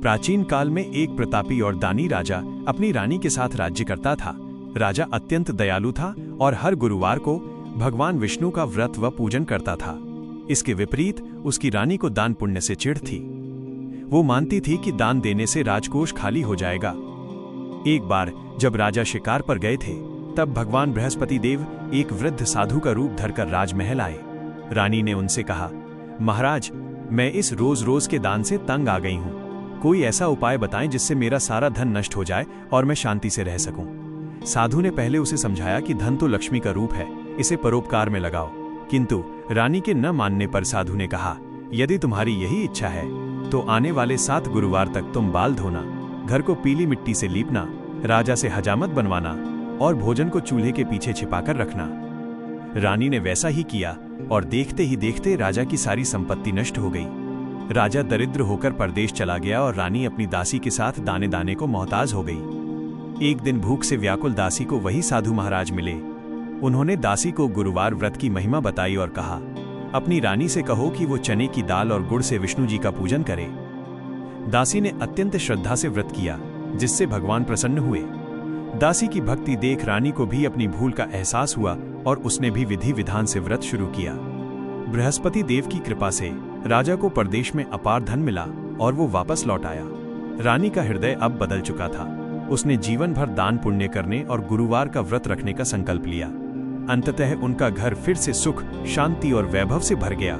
प्राचीन काल में एक प्रतापी और दानी राजा अपनी रानी के साथ राज्य करता था। राजा अत्यंत दयालु था और हर गुरुवार को भगवान विष्णु का व्रत व पूजन करता था। इसके विपरीत उसकी रानी को दान पुण्य से चिढ़ थी। वो मानती थी कि दान देने से राजकोष खाली हो जाएगा। एक बार जब राजा शिकार पर गए थे, तब भगवान बृहस्पति देव एक वृद्ध साधु का रूप धरकर राजमहल आए। रानी ने उनसे कहा, महाराज, मैं इस रोज रोज के दान से तंग आ गई हूँ। कोई ऐसा उपाय बताएं जिससे मेरा सारा धन नष्ट हो जाए और मैं शांति से रह सकूं। साधु ने पहले उसे समझाया कि धन तो लक्ष्मी का रूप है, इसे परोपकार में लगाओ। किंतु रानी के न मानने पर साधु ने कहा, यदि तुम्हारी यही इच्छा है तो आने वाले 7 गुरुवार तक तुम बाल धोना, घर को पीली मिट्टी से लीपना, राजा से हजामत बनवाना और भोजन को चूल्हे के पीछे छिपाकर रखना। रानी ने वैसा ही किया और देखते ही देखते राजा की सारी संपत्ति नष्ट हो गई। राजा दरिद्र होकर परदेश चला गया और रानी अपनी दासी के साथ दाने दाने को मोहताज हो गई। एक दिन भूख से व्याकुल दासी को वही साधु महाराज मिले। उन्होंने दासी को गुरुवार व्रत की महिमा बताई और कहा, अपनी रानी से कहो कि वो चने की दाल और गुड़ से विष्णु जी का पूजन करे। दासी ने अत्यंत श्रद्धा से व्रत किया, जिससे भगवान प्रसन्न हुए। दासी की भक्ति देख रानी को भी अपनी भूल का एहसास हुआ और उसने भी विधि विधान से व्रत शुरू किया। बृहस्पति देव की कृपा से राजा को परदेश में अपार धन मिला और वो वापस लौट आया। रानी का हृदय अब बदल चुका था। उसने जीवन भर दान पुण्य करने और गुरुवार का व्रत रखने का संकल्प लिया। अंततः उनका घर फिर से सुख, शांति और वैभव से भर गया।